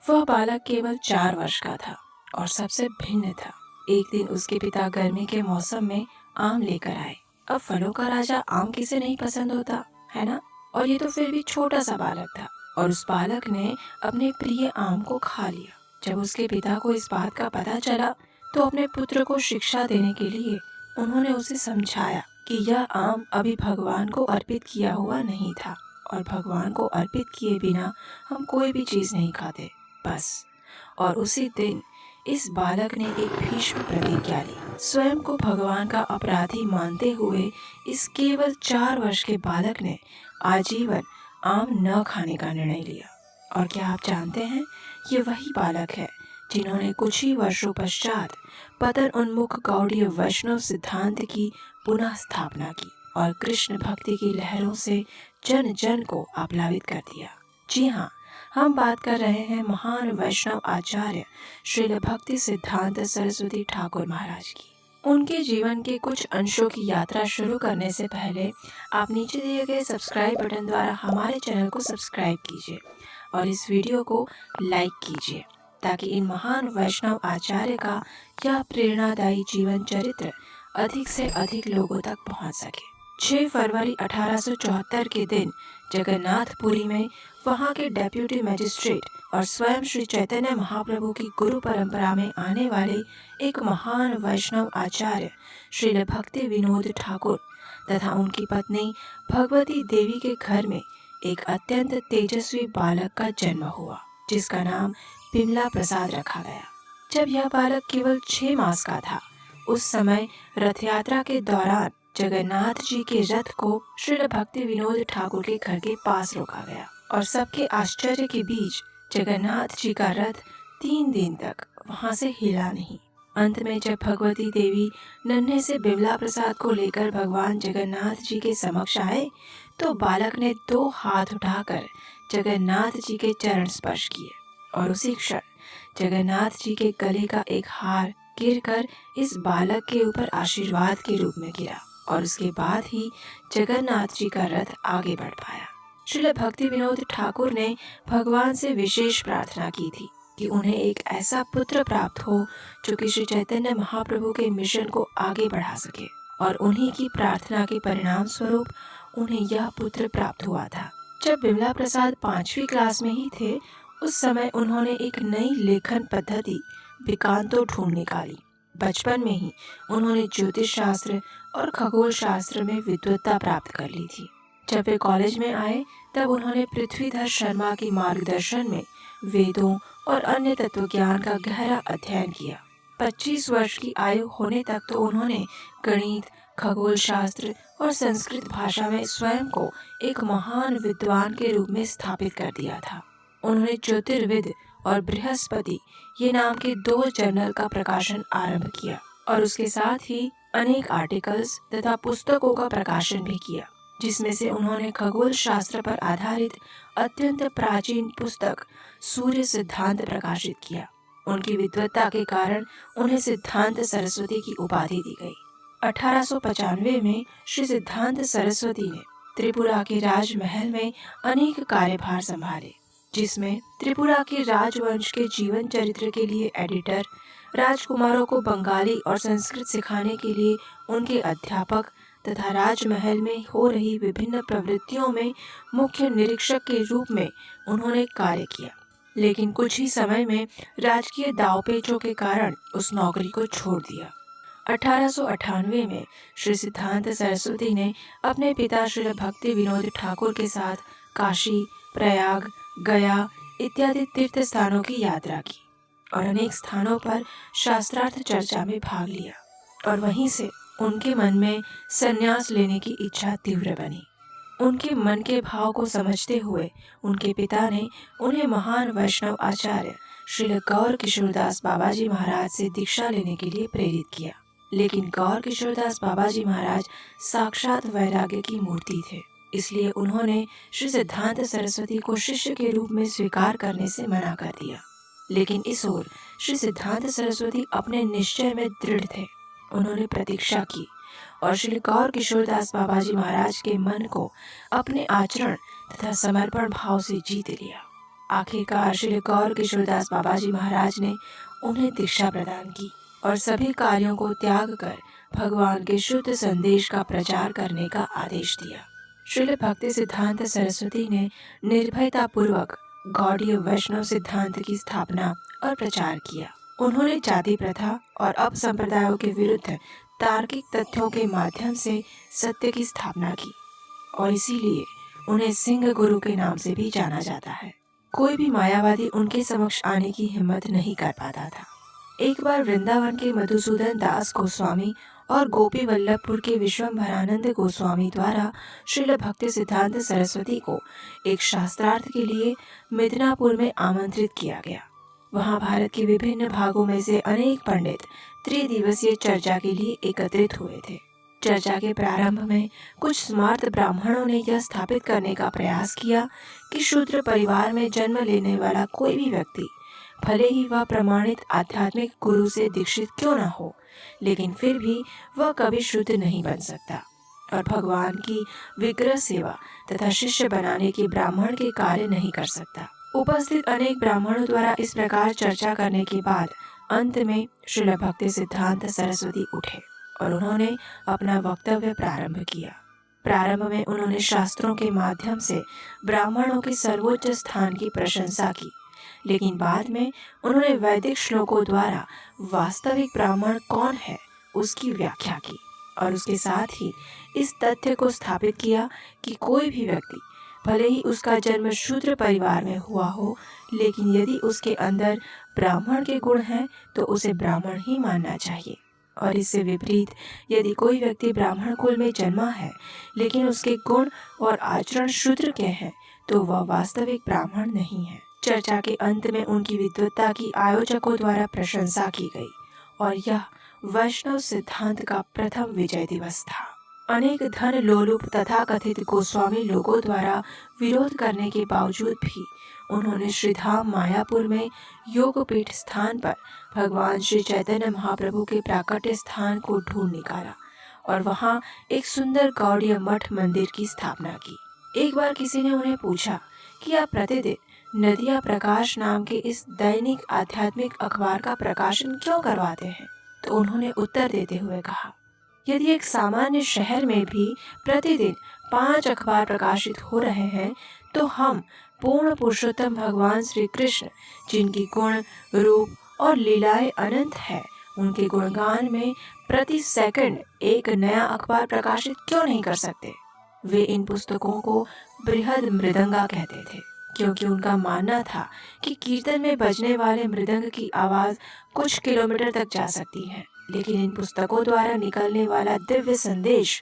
वह बालक केवल 4 वर्ष का था और सबसे भिन्न था। एक दिन उसके पिता गर्मी के मौसम में आम लेकर आए। अब फलों का राजा आम किसे नहीं पसंद होता, है ना? और ये तो फिर भी छोटा सा बालक था और उस बालक ने अपने प्रिय आम को खा लिया। जब उसके पिता को इस बात का पता चला तो अपने पुत्र को शिक्षा देने के लिए उन्होंने उसे समझाया कि यह आम अभी भगवान को अर्पित किया हुआ नहीं था और भगवान को अर्पित किए बिना हम कोई भी चीज नहीं खाते, बस। और उसी दिन इस बालक ने एक भीष्म प्रतिज्ञा ली। स्वयं को भगवान का अपराधी मानते हुए इस केवल 4 वर्ष के बालक ने आजीवन आम न खाने का निर्णय लिया। और क्या आप जानते हैं, ये वही बालक है जिन्होंने कुछ ही वर्षों पश्चात पतन उन्मुख गौड़ीय वैष्णव सिद्धांत की पुनः स्थापना की और कृष्ण भक्ति की लहरों से जन जन को आप्लावित कर दिया। जी हाँ, हम बात कर रहे हैं महान वैष्णव आचार्य श्रील भक्ति सिद्धांत सरस्वती ठाकुर महाराज की। उनके जीवन के कुछ अंशों की यात्रा शुरू करने से पहले आप नीचे दिए गए सब्सक्राइब बटन द्वारा हमारे चैनल को सब्सक्राइब कीजिए और इस वीडियो को लाइक कीजिए ताकि इन महान वैष्णव आचार्य का यह प्रेरणादायी जीवन चरित्र अधिक से अधिक लोगों तक पहुंच सके। 6 फरवरी 1874 के दिन जगन्नाथपुरी में वहां के डेप्यूटी मजिस्ट्रेट और स्वयं श्री चैतन्य महाप्रभु की गुरु परंपरा में आने वाले एक महान वैष्णव आचार्य श्रील भक्ति विनोद ठाकुर तथा उनकी पत्नी भगवती देवी के घर में एक अत्यंत तेजस्वी बालक का जन्म हुआ, जिसका नाम बिमला प्रसाद रखा गया। जब यह बालक केवल 6 मास का था, उस समय रथ यात्रा के दौरान जगन्नाथ जी के रथ को श्रील भक्ति विनोद ठाकुर के घर के पास रोका गया और सबके आश्चर्य के बीच जगन्नाथ जी का रथ 3 दिन तक वहां से हिला नहीं। अंत में जब भगवती देवी नन्हे से बिमला प्रसाद को लेकर भगवान जगन्नाथ जी के समक्ष आए तो बालक ने 2 हाथ उठाकर जगन्नाथ जी के चरण स्पर्श किए और उसी क्षण जगन्नाथ जी के गले का एक हार गिरकर इस बालक के ऊपर आशीर्वाद के रूप में गिरा और उसके बाद ही जगन्नाथ जी का रथ आगे बढ़ पाया। श्रील भक्ति विनोद ठाकुर ने भगवान से विशेष प्रार्थना की थी कि उन्हें एक ऐसा पुत्र प्राप्त हो जो कि श्री चैतन्य महाप्रभु के मिशन को आगे बढ़ा सके और उन्हीं की प्रार्थना के परिणाम स्वरूप उन्हें यह पुत्र प्राप्त हुआ था। जब बिमला प्रसाद 5वीं क्लास में ही थे, उस समय उन्होंने एक नई लेखन पद्धति विकांतो ढूंढ निकाली। बचपन में ही उन्होंने ज्योतिष शास्त्र और खगोल शास्त्र में विद्वत्ता प्राप्त कर ली थी। जब वे कॉलेज में आए तब उन्होंने पृथ्वीधर शर्मा के मार्गदर्शन में वेदों और अन्य तत्वज्ञान का गहरा अध्ययन किया। 25 वर्ष की आयु होने तक तो उन्होंने गणित, खगोल शास्त्र और संस्कृत भाषा में स्वयं को एक महान विद्वान के रूप में स्थापित कर दिया था। उन्होंने ज्योतिर्विद और बृहस्पति ये नाम के 2 जर्नल का प्रकाशन आरंभ किया और उसके साथ ही अनेक आर्टिकल्स तथा पुस्तकों का प्रकाशन भी किया, जिसमें से उन्होंने खगोल शास्त्र पर आधारित अत्यंत प्राचीन पुस्तक सूर्य सिद्धांत प्रकाशित किया। उनकी विद्वत्ता के कारण उन्हें सिद्धांत सरस्वती की उपाधि दी गई। 1895 में श्री सिद्धांत सरस्वती ने त्रिपुरा के राजमहल में अनेक कार्यभार संभाले, जिसमें त्रिपुरा के राजवंश के जीवन चरित्र के लिए एडिटर, राजकुमारों को बंगाली और संस्कृत सिखाने के लिए उनके अध्यापक तथा राजमहल में हो रही विभिन्न प्रवृत्तियों में मुख्य निरीक्षक के रूप में उन्होंने कार्य किया। लेकिन कुछ ही समय में राजकीय दावपेचों के कारण उस नौकरी को छोड़ दिया। 1898 में श्री सिद्धांत सरस्वती ने अपने पिता श्री भक्ति विनोद ठाकुर के साथ काशी, प्रयाग, गया इत्यादि तीर्थ स्थानों की यात्रा की और अनेक स्थानों पर शास्त्रार्थ चर्चा में भाग लिया और वहीं से उनके मन में संन्यास लेने की इच्छा तीव्र बनी। उनके मन के भाव को समझते हुए उनके पिता ने उन्हें महान वैष्णव आचार्य श्री गौर किशोरदास बाबाजी महाराज से दीक्षा लेने के लिए प्रेरित किया। लेकिन गौर किशोरदास बाबाजी महाराज साक्षात वैराग्य की मूर्ति थे, इसलिए उन्होंने श्री सिद्धांत सरस्वती को शिष्य के रूप में स्वीकार करने से मना कर दिया। लेकिन इस ओर श्री सिद्धांत सरस्वती अपने निश्चय में दृढ़ थे। उन्होंने प्रतीक्षा की और श्री गौर किशोरदास बाबाजी महाराज के मन को अपने आचरण तथा समर्पण भाव से जीत लिया। आखिरकार श्री गौर किशोरदास बाबाजी महाराज ने उन्हें दीक्षा प्रदान की और सभी कार्यों को त्याग कर भगवान के शुद्ध संदेश का प्रचार करने का आदेश दिया। श्रील भक्ति सिद्धांत सरस्वती ने निर्भयता पूर्वक गौड़ीय वैष्णव सिद्धांत की स्थापना और प्रचार किया। उन्होंने जाति प्रथा और अपसंप्रदायों के विरुद्ध तार्किक तथ्यों के माध्यम से सत्य की स्थापना की और इसीलिए उन्हें सिंह गुरु के नाम से भी जाना जाता है। कोई भी मायावादी उनके समक्ष आने की हिम्मत नहीं कर पाता था। एक बार वृंदावन के मधुसूदन दास गोस्वामी और गोपी वल्लभपुर के विश्वम्भरानंद गोस्वामी द्वारा श्रील भक्ति सिद्धांत सरस्वती को एक शास्त्रार्थ के लिए मिदनापुर में आमंत्रित किया गया। वहां भारत के विभिन्न भागों में से अनेक पंडित त्रिदिवसीय चर्चा के लिए एकत्रित हुए थे। चर्चा के प्रारंभ में कुछ स्मार्त ब्राह्मणों ने यह स्थापित करने का प्रयास किया कि शूद्र परिवार में जन्म लेने वाला कोई भी व्यक्ति, भले ही वह प्रमाणित आध्यात्मिक गुरु से दीक्षित क्यों न हो, लेकिन फिर भी वह कभी शुद्ध नहीं बन सकता और भगवान की विग्रह सेवा तथा शिष्य बनाने के ब्राह्मण के कार्य नहीं कर सकता। उपस्थित अनेक ब्राह्मणों द्वारा इस प्रकार चर्चा करने के बाद अंत में श्रील भक्ति सिद्धांत सरस्वती उठे और उन्होंने अपना वक्तव्य प्रारंभ किया। प्रारंभ में उन्होंने शास्त्रों के माध्यम से ब्राह्मणों के सर्वोच्च स्थान की प्रशंसा की, लेकिन बाद में उन्होंने वैदिक श्लोकों द्वारा वास्तविक ब्राह्मण कौन है उसकी व्याख्या की और उसके साथ ही इस तथ्य को स्थापित किया कि कोई भी व्यक्ति, भले ही उसका जन्म शूद्र परिवार में हुआ हो, लेकिन यदि उसके अंदर ब्राह्मण के गुण हैं तो उसे ब्राह्मण ही मानना चाहिए। और इससे विपरीत यदि कोई व्यक्ति ब्राह्मण कुल में जन्मा है लेकिन उसके गुण और आचरण शूद्र के हैं तो वह वास्तविक ब्राह्मण नहीं है। चर्चा के अंत में उनकी विद्वत्ता की आयोजकों द्वारा प्रशंसा की गई और यह वैष्णव सिद्धांत का प्रथम विजय दिवस था। अनेक धन लोलुप तथा कथित गोस्वामी लोगों द्वारा विरोध करने के बावजूद भी उन्होंने श्रीधाम मायापुर में योगपीठ स्थान पर भगवान श्री चैतन्य महाप्रभु के प्राकट्य स्थान को ढूंढ निकाला और वहां एक सुंदर गौड़ीय मठ मंदिर की स्थापना की। एक बार किसी ने उन्हें पूछा कि आप प्रतिदिन नदिया प्रकाश नाम के इस दैनिक आध्यात्मिक अखबार का प्रकाशन क्यों करवाते हैं, तो उन्होंने उत्तर देते हुए कहा, यदि एक सामान्य शहर में भी प्रतिदिन 5 अखबार प्रकाशित हो रहे हैं तो हम पूर्ण पुरुषोत्तम भगवान श्री कृष्ण, जिनकी गुण रूप और लीलाएं अनंत है, उनके गुणगान में प्रति सेकंड एक नया अखबार प्रकाशित क्यों नहीं कर सकते। वे इन पुस्तकों को बृहद मृदंगा कहते थे क्योंकि उनका मानना था कि कीर्तन में बजने वाले मृदंग की आवाज कुछ किलोमीटर तक जा सकती है, लेकिन इन पुस्तकों द्वारा निकलने वाला दिव्य संदेश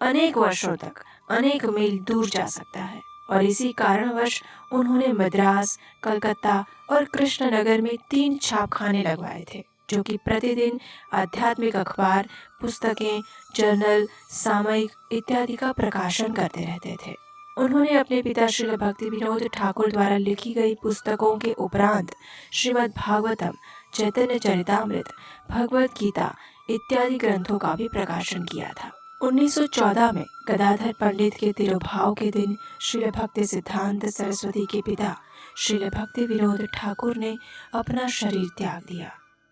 अनेक वर्षों तक अनेक मील दूर जा सकता है। और इसी कारणवश उन्होंने मद्रास, कलकत्ता और कृष्णनगर में 3 छापखाने लगवाए थे जो कि प्रतिदिन आध्यात्मिक अखबार, पुस्तकें, जर्नल, सामयिक इत्यादि का प्रकाशन करते रहते थे। उन्होंने अपने पिता श्री भक्ति विनोद ठाकुर द्वारा लिखी गई पुस्तकों के उपरांत श्रीमद् भागवतम, चैतन्य चरितामृत, भगवत गीता इत्यादि ग्रंथों का भी प्रकाशन किया था। 1914 में गदाधर पंडित के तिरुभाव के दिन श्रील भक्ति सिद्धांत सरस्वती के पिता श्रील भक्ति विनोद ठाकुर ने अपना शरीर त्याग दिया,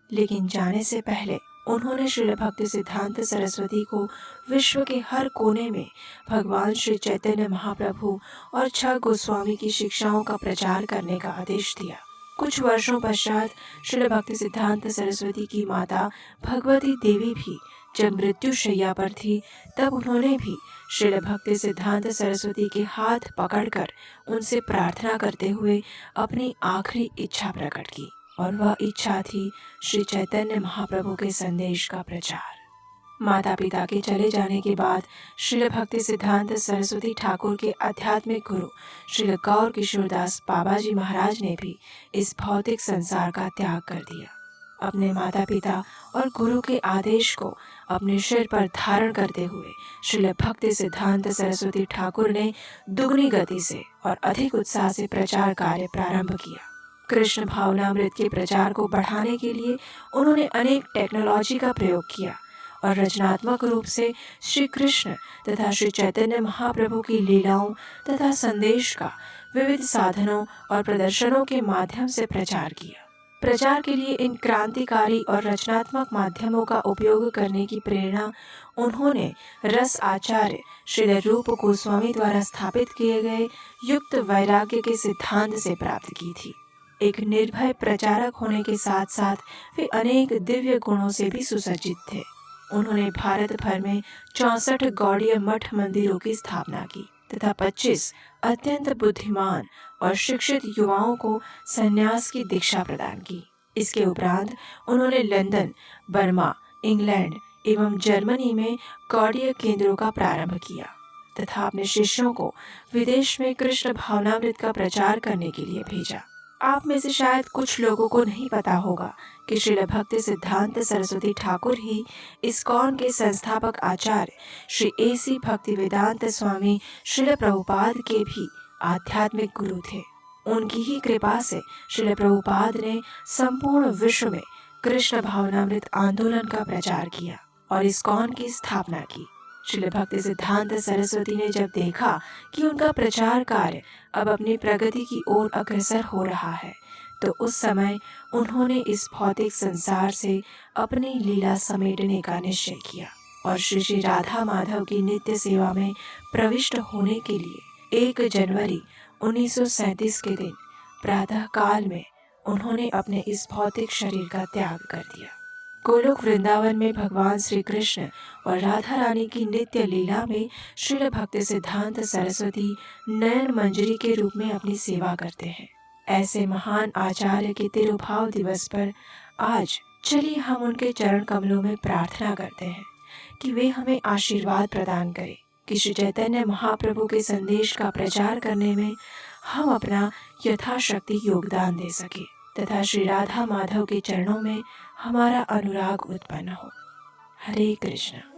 लेकिन जाने से पहले उन्होंने श्रील भक्ति सिद्धांत सरस्वती को विश्व के हर कोने में भगवान श्री चैतन्य महाप्रभु और 6 गोस्वामी की शिक्षाओं का प्रचार करने का आदेश दिया। कुछ वर्षों पश्चात श्रील भक्ति सिद्धांत सरस्वती की माता भगवती देवी भी जब मृत्युशैया पर थी, तब उन्होंने भी श्रील भक्ति सिद्धांत सरस्वती के हाथ पकड़कर उनसे प्रार्थना करते हुए अपनी आखिरी इच्छा प्रकट की और वह इच्छा थी श्री चैतन्य महाप्रभु के संदेश का प्रचार। माता पिता के चले जाने के बाद श्रील भक्ति सिद्धांत सरस्वती ठाकुर के आध्यात्मिक गुरु श्रील गौर किशोरदास बाबाजी महाराज ने भी इस भौतिक संसार का त्याग कर दिया। अपने माता पिता और गुरु के आदेश को अपने सिर पर धारण करते हुए श्रील भक्ति सिद्धांत सरस्वती ठाकुर ने दुगनी गति से और अधिक उत्साह से प्रचार कार्य प्रारंभ किया। कृष्ण भावनामृत के प्रचार को बढ़ाने के लिए उन्होंने अनेक टेक्नोलॉजी का प्रयोग किया और रचनात्मक रूप से श्री कृष्ण तथा श्री चैतन्य महाप्रभु की लीलाओं तथा संदेश का विविध साधनों और प्रदर्शनों के माध्यम से प्रचार किया। प्रचार के लिए इन क्रांतिकारी और रचनात्मक माध्यमों का उपयोग करने की प्रेरणा उन्होंने रस आचार्य श्री रूप गोस्वामी द्वारा स्थापित किए गए युक्त वैराग्य के सिद्धांत से प्राप्त की थी। एक निर्भय प्रचारक होने के साथ साथ वे अनेक दिव्य गुणों से भी सुसज्जित थे। उन्होंने भारत भर में 64 गौड़ीय मठ मंदिरों की स्थापना की तथा 25 अत्यंत बुद्धिमान और शिक्षित युवाओं को संन्यास की दीक्षा प्रदान की। इसके उपरांत उन्होंने लंदन, बर्मा, इंग्लैंड एवं जर्मनी में गौड़ीय केंद्रों का प्रारंभ किया तथा अपने शिष्यों को विदेश में कृष्ण भावनामृत का प्रचार करने के लिए भेजा। आप में से शायद कुछ लोगों को नहीं पता होगा कि श्रील भक्ति सिद्धांत सरस्वती ठाकुर ही इस्कॉन के संस्थापक आचार्य श्री AC भक्तिवेदांत स्वामी श्रील प्रभुपाद के भी आध्यात्मिक गुरु थे। उनकी ही कृपा से श्रील प्रभुपाद ने संपूर्ण विश्व में कृष्ण भावनामृत आंदोलन का प्रचार किया और इस्कॉन की स्थापना की। श्रील भक्ति सिद्धांत सरस्वती ने जब देखा कि उनका प्रचार कार्य अब अपनी प्रगति की ओर अग्रसर हो रहा है, तो उस समय उन्होंने इस भौतिक संसार से अपनी लीला समेटने का निश्चय किया और श्री श्री राधा माधव की नित्य सेवा में प्रविष्ट होने के लिए 1 जनवरी 1937 के दिन प्रातः काल में उन्होंने अपने इस भौतिक शरीर का त्याग कर दिया। गोलोक वृंदावन में भगवान श्री कृष्ण और राधा रानी की नित्य लीला में श्रील भक्ति सिद्धांत सरस्वती नयन मंजरी के रूप में अपनी सेवा करते हैं। ऐसे महान आचार्य के तिरुभाव दिवस पर आज चलिए हम उनके चरण कमलों में प्रार्थना करते हैं कि वे हमें आशीर्वाद प्रदान करें कि श्री चैतन्य महाप्रभु के संदेश का प्रचार करने में हम अपना यथाशक्ति योगदान दे सके तथा श्री राधा माधव के चरणों में हमारा अनुराग उत्पन्न हो। हरे कृष्ण।